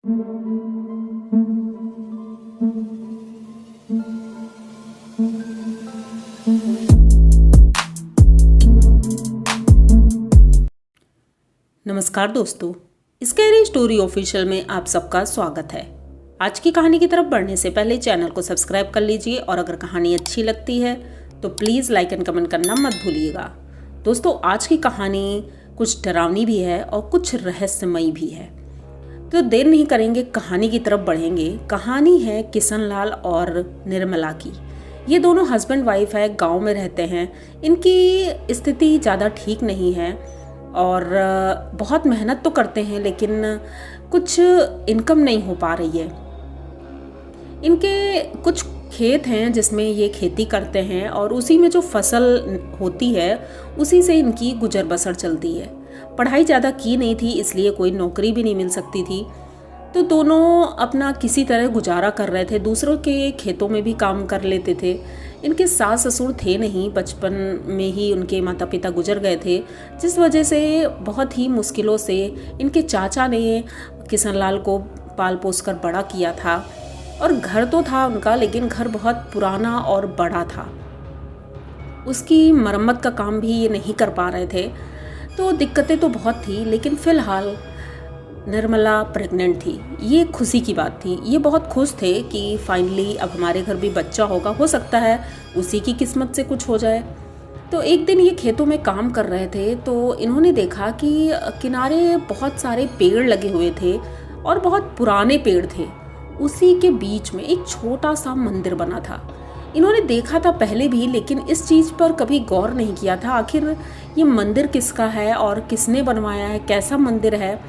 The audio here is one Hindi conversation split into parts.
नमस्कार दोस्तों, स्कैरी स्टोरी ऑफिशियल में आप सबका स्वागत है। आज की कहानी की तरफ बढ़ने से पहले चैनल को सब्सक्राइब कर लीजिए और अगर कहानी अच्छी लगती है तो प्लीज़ लाइक एंड कमेंट करना मत भूलिएगा। दोस्तों, आज की कहानी कुछ डरावनी भी है और कुछ रहस्यमयी भी है, तो देर नहीं करेंगे, कहानी की तरफ बढ़ेंगे। कहानी है किशन लाल और निर्मला की। ये दोनों हस्बैंड वाइफ है, गाँव में रहते हैं। इनकी स्थिति ज़्यादा ठीक नहीं है और बहुत मेहनत तो करते हैं लेकिन कुछ इनकम नहीं हो पा रही है। इनके कुछ खेत हैं जिसमें ये खेती करते हैं और उसी में जो फसल होती है उसी से इनकी गुजर बसर चलती है। पढ़ाई ज़्यादा की नहीं थी, इसलिए कोई नौकरी भी नहीं मिल सकती थी, तो दोनों अपना किसी तरह गुजारा कर रहे थे। दूसरों के खेतों में भी काम कर लेते थे। इनके सास ससुर थे नहीं, बचपन में ही उनके माता पिता गुजर गए थे, जिस वजह से बहुत ही मुश्किलों से इनके चाचा ने किशन लाल को पाल पोस कर बड़ा किया था। और घर तो था उनका, लेकिन घर बहुत पुराना और बड़ा था। उसकी मरम्मत का काम भी ये नहीं कर पा रहे थे, तो दिक्कतें तो बहुत थी। लेकिन फ़िलहाल निर्मला प्रेग्नेंट थी, ये खुशी की बात थी। ये बहुत खुश थे कि फाइनली अब हमारे घर भी बच्चा होगा, हो सकता है उसी की किस्मत से कुछ हो जाए। तो एक दिन ये खेतों में काम कर रहे थे तो इन्होंने देखा कि किनारे बहुत सारे पेड़ लगे हुए थे और बहुत पुराने पेड़ थे। उसी के बीच में एक छोटा सा मंदिर बना था। इन्होंने देखा था पहले भी, लेकिन इस चीज़ पर कभी गौर नहीं किया था आखिर ये मंदिर किसका है और किसने बनवाया है, कैसा मंदिर है।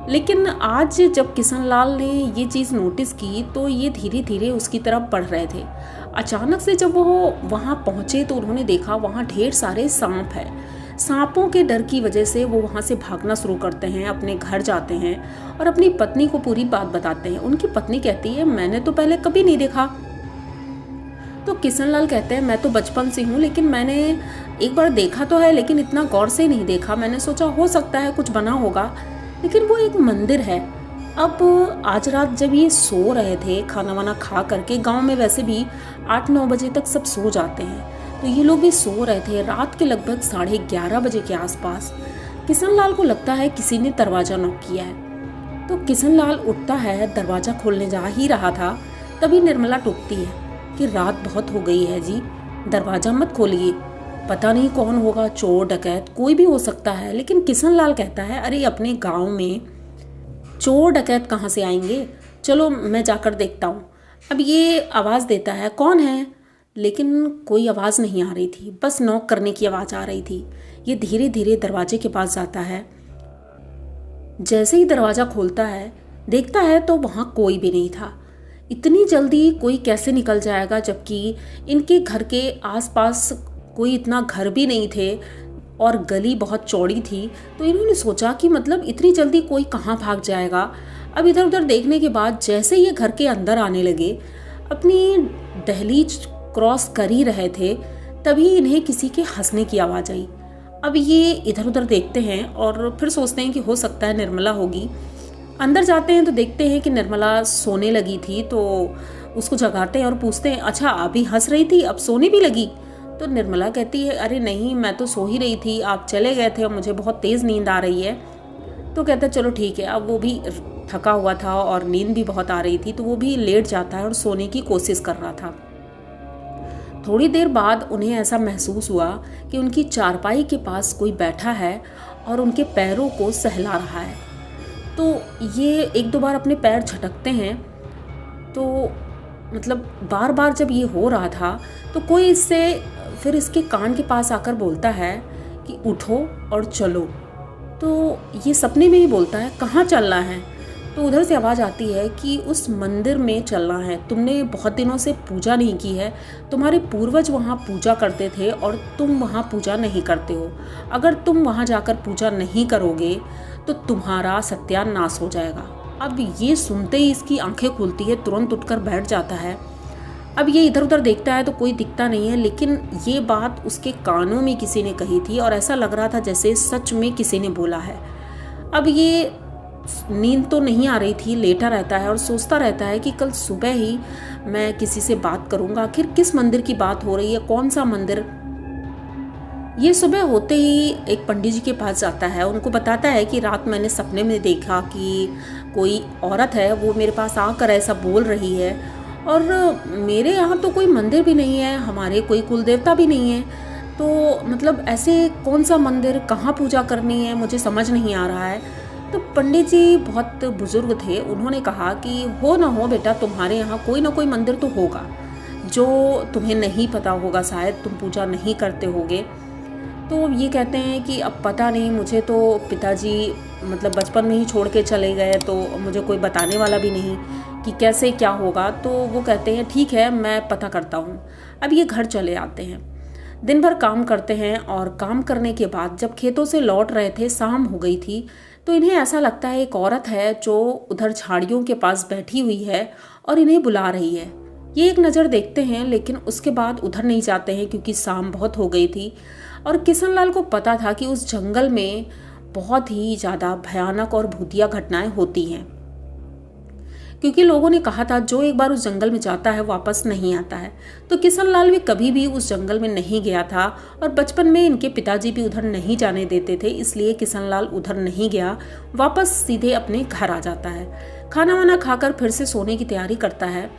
लेकिन आज जब किशन लाल ने ये चीज़ नोटिस की तो ये धीरे धीरे उसकी तरफ बढ़ रहे थे। अचानक से जब वो वहाँ पहुँचे तो उन्होंने देखा वहाँ ढेर सारे सांप हैं। सांपों के डर की वजह से वो वहाँ से भागना शुरू करते हैं, अपने घर जाते हैं और अपनी पत्नी को पूरी बात बताते हैं। उनकी पत्नी कहती है, मैंने तो पहले कभी नहीं देखा। तो किशन लाल कहते हैं, मैं तो बचपन से हूँ, लेकिन मैंने एक बार देखा तो है, लेकिन इतना गौर से नहीं देखा। मैंने सोचा हो सकता है कुछ बना होगा, लेकिन वो एक मंदिर है। अब आज रात जब ये सो रहे थे खाना वाना खा करके, गांव में वैसे भी 8-9 बजे तक सब सो जाते हैं, तो ये लोग भी सो रहे थे। रात के लगभग 11:30 बजे के आसपास किशन लाल को लगता है किसी ने दरवाज़ा नॉक किया है। तो किशन लाल उठता है, दरवाज़ा खोलने जा ही रहा था, तभी निर्मला टोकती है कि रात बहुत हो गई है जी, दरवाज़ा मत खोलिए, पता नहीं कौन होगा, चोर डकैत कोई भी हो सकता है। लेकिन किशन लाल कहता है, अरे अपने गांव में चोर डकैत कहाँ से आएंगे, चलो मैं जाकर देखता हूँ। अब ये आवाज़ देता है, कौन है? लेकिन कोई आवाज़ नहीं आ रही थी, बस नॉक करने की आवाज़ आ रही थी। ये धीरे धीरे दरवाजे के पास जाता है। जैसे ही दरवाज़ा खोलता है, देखता है तो वहाँ कोई भी नहीं था। इतनी जल्दी कोई कैसे निकल जाएगा, जबकि इनके घर के आसपास कोई इतना घर भी नहीं थे और गली बहुत चौड़ी थी। तो इन्होंने सोचा कि मतलब इतनी जल्दी कोई कहाँ भाग जाएगा। अब इधर उधर देखने के बाद जैसे ये घर के अंदर आने लगे, अपनी दहलीज क्रॉस कर ही रहे थे, तभी इन्हें किसी के हंसने की आवाज़ आई। अब ये इधर उधर देखते हैं और फिर सोचते हैं कि हो सकता है निर्मला होगी। अंदर जाते हैं तो देखते हैं कि निर्मला सोने लगी थी, तो उसको जगाते हैं और पूछते हैं, अच्छा अभी हंस रही थी, अब सोने भी लगी? तो निर्मला कहती है, अरे नहीं, मैं तो सो ही रही थी, आप चले गए थे और मुझे बहुत तेज़ नींद आ रही है। तो कहता है चलो ठीक है। अब वो भी थका हुआ था और नींद भी बहुत आ रही थी, तो वो भी लेट जाता है और सोने की कोशिश कर रहा था। थोड़ी देर बाद उन्हें ऐसा महसूस हुआ कि उनकी चारपाई के पास कोई बैठा है और उनके पैरों को सहला रहा है। तो ये 1-2 बार अपने पैर झटकते हैं। तो मतलब बार बार जब ये हो रहा था तो कोई फिर इसके कान के पास आकर बोलता है कि उठो और चलो। तो ये सपने में ही बोलता है, कहाँ चलना है? तो उधर से आवाज़ आती है कि उस मंदिर में चलना है, तुमने बहुत दिनों से पूजा नहीं की है, तुम्हारे पूर्वज वहाँ पूजा करते थे और तुम वहाँ पूजा नहीं करते हो। अगर तुम वहाँ जाकर पूजा नहीं करोगे तो तुम्हारा सत्यानाश हो जाएगा। अब ये सुनते ही इसकी आंखें खुलती है, तुरंत उठकर बैठ जाता है। अब ये इधर उधर देखता है तो कोई दिखता नहीं है, लेकिन ये बात उसके कानों में किसी ने कही थी और ऐसा लग रहा था जैसे सच में किसी ने बोला है। अब ये नींद तो नहीं आ रही थी, लेटा रहता है और सोचता रहता है कि कल सुबह ही मैं किसी से बात करूंगा, आखिर किस मंदिर की बात हो रही है, कौन सा मंदिर। ये सुबह होते ही एक पंडित जी के पास जाता है, उनको बताता है कि रात मैंने सपने में देखा कि कोई औरत है, वो मेरे पास आकर ऐसा बोल रही है, और मेरे यहाँ तो कोई मंदिर भी नहीं है, हमारे कोई कुल देवता भी नहीं है, तो मतलब ऐसे कौन सा मंदिर, कहाँ पूजा करनी है, मुझे समझ नहीं आ रहा है। तो पंडित जी बहुत बुजुर्ग थे, उन्होंने कहा कि हो ना हो बेटा, तुम्हारे यहाँ कोई ना कोई मंदिर तो होगा जो तुम्हें नहीं पता होगा, शायद तुम पूजा नहीं करते होगे। तो ये कहते हैं कि अब पता नहीं, मुझे तो पिताजी मतलब बचपन में ही छोड़ के चले गए, तो मुझे कोई बताने वाला भी नहीं कि कैसे क्या होगा। तो वो कहते हैं ठीक है, मैं पता करता हूँ। अब ये घर चले आते हैं, दिन भर काम करते हैं, और काम करने के बाद जब खेतों से लौट रहे थे, शाम हो गई थी, तो इन्हें ऐसा लगता है एक औरत है जो उधर झाड़ियों के पास बैठी हुई है और इन्हें बुला रही है। ये एक नज़र देखते हैं, लेकिन उसके बाद उधर नहीं जाते हैं क्योंकि शाम बहुत हो गई थी, और किशनलाल को पता था कि उस जंगल में बहुत ही ज़्यादा भयानक और भूतिया घटनाएं होती हैं, क्योंकि लोगों ने कहा था जो एक बार उस जंगल में जाता है वापस नहीं आता है। तो किशनलाल भी कभी भी उस जंगल में नहीं गया था, और बचपन में इनके पिताजी भी उधर नहीं जाने देते थे, इसलिए किशनलाल उधर नहीं गया, वापस सीधे अपने घर आ जाता है। खाना वाना खाकर फिर से सोने की तैयारी करता है।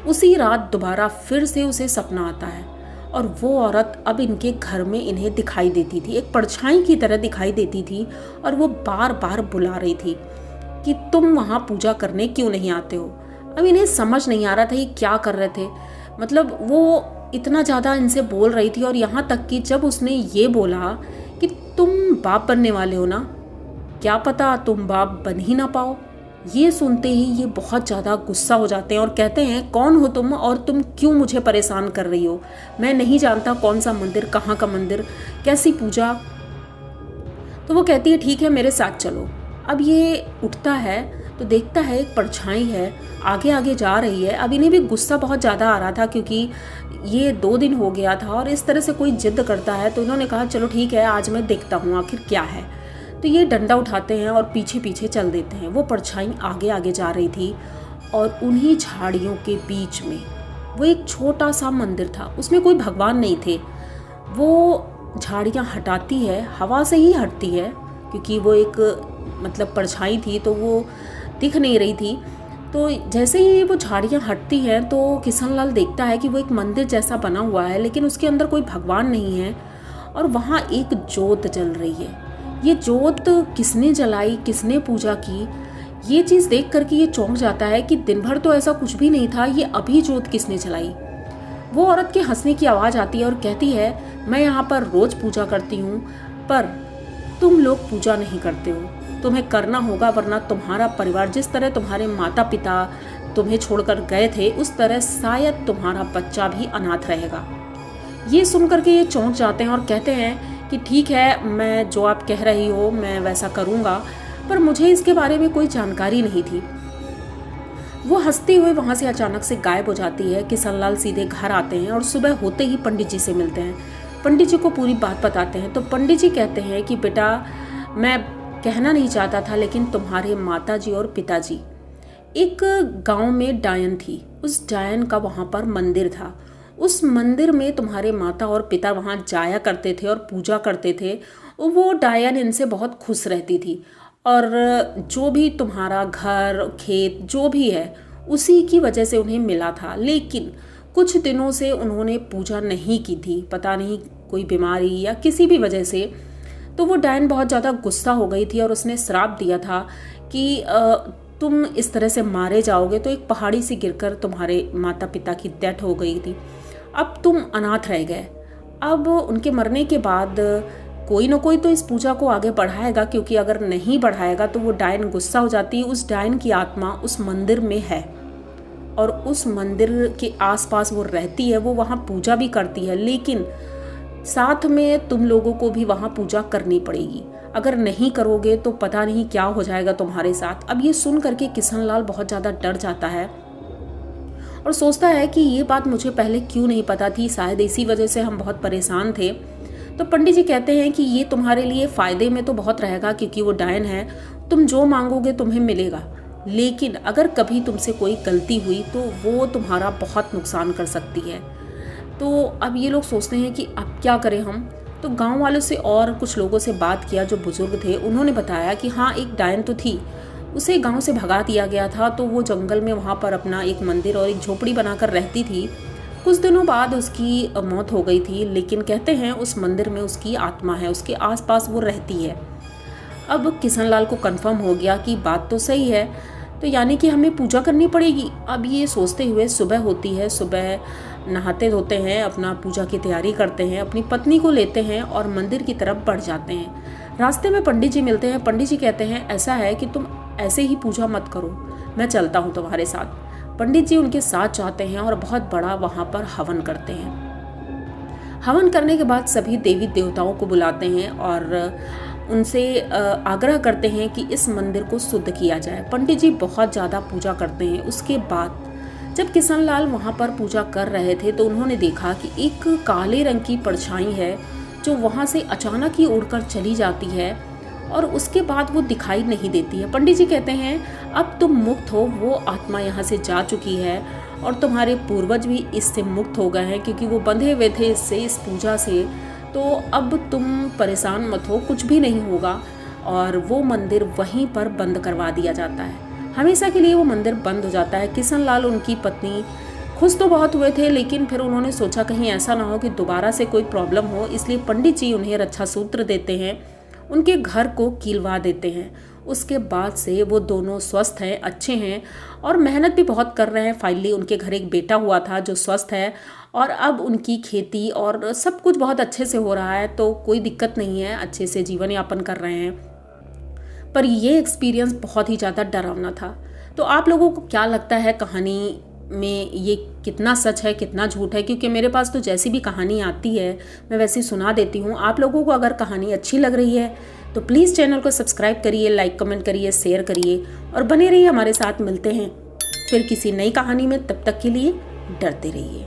उसी रात दोबारा फिर से उसे सपना आता है, और वो औरत अब इनके घर में इन्हें दिखाई देती थी, एक परछाई की तरह दिखाई देती थी, और वो बार बार बुला रही थी कि तुम वहाँ पूजा करने क्यों नहीं आते हो। अब इन्हें समझ नहीं आ रहा था ये क्या कर रहे थे, मतलब वो इतना ज़्यादा इनसे बोल रही थी, और यहाँ तक कि जब उसने ये बोला कि तुम बाप बनने वाले हो ना, क्या पता तुम बाप बन ही ना पाओ। ये सुनते ही ये बहुत ज़्यादा गुस्सा हो जाते हैं और कहते हैं कौन हो तुम, और तुम क्यों मुझे परेशान कर रही हो, मैं नहीं जानता कौन सा मंदिर, कहाँ का मंदिर, कैसी पूजा। तो वो कहती है ठीक है मेरे साथ चलो। अब ये उठता है तो देखता है एक परछाई है, आगे आगे जा रही है। अब इन्हें भी गुस्सा बहुत ज़्यादा आ रहा था क्योंकि ये 2 दिन हो गया था और इस तरह से कोई जिद करता है, तो इन्होंने कहा चलो ठीक है आज मैं देखता हूँ आखिर क्या है। तो ये डंडा उठाते हैं और पीछे पीछे चल देते हैं। वो परछाई आगे आगे जा रही थी और उन्हीं झाड़ियों के बीच में वो एक छोटा सा मंदिर था, उसमें कोई भगवान नहीं थे। वो झाड़ियाँ हटाती है, हवा से ही हटती है क्योंकि वो एक मतलब परछाई थी तो वो दिख नहीं रही थी। तो जैसे ही वो झाड़ियाँ हटती हैं तो किशनलाल देखता है कि वो एक मंदिर जैसा बना हुआ है लेकिन उसके अंदर कोई भगवान नहीं है और वहाँ एक जोत जल रही है। ये जोत किसने जलाई, किसने पूजा की, ये चीज़ देख करके ये चौंक जाता है कि दिन भर तो ऐसा कुछ भी नहीं था, ये अभी जोत किसने जलाई। वो औरत के हंसने की आवाज़ आती है और कहती है मैं यहाँ पर रोज़ पूजा करती हूँ पर तुम लोग पूजा नहीं करते हो, तुम्हें करना होगा वरना तुम्हारा परिवार जिस तरह तुम्हारे माता पिता तुम्हें छोड़कर गए थे उस तरह शायद तुम्हारा बच्चा भी अनाथ रहेगा। ये सुन करके ये चौंक जाते हैं और कहते हैं कि ठीक है मैं जो आप कह रही हो मैं वैसा करूँगा, पर मुझे इसके बारे में कोई जानकारी नहीं थी। वो हंसते हुए वहाँ से अचानक से गायब हो जाती है। किशनलाल सीधे घर आते हैं और सुबह होते ही पंडित जी से मिलते हैं। पंडित जी को पूरी बात बताते हैं तो पंडित जी कहते हैं कि बेटा मैं कहना नहीं चाहता था लेकिन तुम्हारे माताजी और पिताजी, एक गांव में डायन थी, उस डायन का वहाँ पर मंदिर था। उस मंदिर में तुम्हारे माता और पिता वहाँ जाया करते थे और पूजा करते थे। वो डायन इनसे बहुत खुश रहती थी और जो भी तुम्हारा घर खेत जो भी है उसी की वजह से उन्हें मिला था, लेकिन कुछ दिनों से उन्होंने पूजा नहीं की थी, पता नहीं कोई बीमारी या किसी भी वजह से। तो वो डायन बहुत ज़्यादा गुस्सा हो गई थी और उसने श्राप दिया था कि तुम इस तरह से मारे जाओगे। तो एक पहाड़ी से गिरकर तुम्हारे माता पिता की डेथ हो गई थी, अब तुम अनाथ रह गए। अब उनके मरने के बाद कोई ना कोई तो इस पूजा को आगे बढ़ाएगा, क्योंकि अगर नहीं बढ़ाएगा तो वो डायन गुस्सा हो जाती है। उस डायन की आत्मा उस मंदिर में है और उस मंदिर के आसपास वो रहती है, वो वहाँ पूजा भी करती है, लेकिन साथ में तुम लोगों को भी वहाँ पूजा करनी पड़ेगी। अगर नहीं करोगे तो पता नहीं क्या हो जाएगा तुम्हारे साथ। अब ये सुन करके किशनलाल बहुत ज़्यादा डर जाता है और सोचता है कि ये बात मुझे पहले क्यों नहीं पता थी, शायद इसी वजह से हम बहुत परेशान थे। तो पंडित जी कहते हैं कि ये तुम्हारे लिए फ़ायदे में तो बहुत रहेगा क्योंकि वो डायन है, तुम जो मांगोगे तुम्हें मिलेगा, लेकिन अगर कभी तुमसे कोई गलती हुई तो वो तुम्हारा बहुत नुकसान कर सकती है। तो अब ये लोग सोचते हैं कि अब क्या करें हम। तो गांव वालों से और कुछ लोगों से बात किया जो बुजुर्ग थे। उन्होंने बताया कि हाँ, एक डायन तो थी, उसे गांव से भगा दिया गया था, तो वो जंगल में वहाँ पर अपना एक मंदिर और एक झोपड़ी बनाकर रहती थी। कुछ दिनों बाद उसकी मौत हो गई थी, लेकिन कहते हैं उस मंदिर में उसकी आत्मा है, उसके आसपास वो रहती है। अब किशनलाल को कंफर्म हो गया कि बात तो सही है, तो यानी कि हमें पूजा करनी पड़ेगी। अब ये सोचते हुए सुबह होती है, सुबह नहाते धोते हैं, अपना पूजा की तैयारी करते हैं, अपनी पत्नी को लेते हैं और मंदिर की तरफ बढ़ जाते हैं। रास्ते में पंडित जी मिलते हैं। पंडित जी कहते हैं ऐसा है कि तुम ऐसे ही पूजा मत करो, मैं चलता हूँ तुम्हारे साथ। पंडित जी उनके साथ जाते हैं और बहुत बड़ा वहाँ पर हवन करते हैं। हवन करने के बाद सभी देवी देवताओं को बुलाते हैं और उनसे आग्रह करते हैं कि इस मंदिर को शुद्ध किया जाए। पंडित जी बहुत ज़्यादा पूजा करते हैं। उसके बाद जब किशनलाल वहाँ पर पूजा कर रहे थे तो उन्होंने देखा कि एक काले रंग की परछाई है जो वहाँ से अचानक ही उड़कर चली जाती है और उसके बाद वो दिखाई नहीं देती है। पंडित जी कहते हैं अब तुम मुक्त हो, वो आत्मा यहाँ से जा चुकी है और तुम्हारे पूर्वज भी इससे मुक्त हो गए हैं क्योंकि वो बंधे हुए थे इससे, इस पूजा से। तो अब तुम परेशान मत हो, कुछ भी नहीं होगा। और वो मंदिर वहीं पर बंद करवा दिया जाता है, हमेशा के लिए वो मंदिर बंद हो जाता है। किशनलाल उनकी पत्नी खुश तो बहुत हुए थे, लेकिन फिर उन्होंने सोचा कहीं ऐसा ना हो कि दोबारा से कोई प्रॉब्लम हो, इसलिए पंडित जी उन्हें रक्षा सूत्र देते हैं, उनके घर को कीलवा देते हैं। उसके बाद से वो दोनों स्वस्थ हैं, अच्छे हैं और मेहनत भी बहुत कर रहे हैं। फाइनली उनके घर एक बेटा हुआ था जो स्वस्थ है और अब उनकी खेती और सब कुछ बहुत अच्छे से हो रहा है, तो कोई दिक्कत नहीं है, अच्छे से जीवन यापन कर रहे हैं। पर ये एक्सपीरियंस बहुत ही ज़्यादा डरावना था। तो आप लोगों को क्या लगता है कहानी में ये कितना सच है कितना झूठ है? क्योंकि मेरे पास तो जैसी भी कहानी आती है मैं वैसी सुना देती हूँ। आप लोगों को अगर कहानी अच्छी लग रही है तो प्लीज़ चैनल को सब्सक्राइब करिए, लाइक कमेंट करिए, शेयर करिए और बने रहिए हमारे साथ। मिलते हैं फिर किसी नई कहानी में, तब तक के लिए डरते रहिए।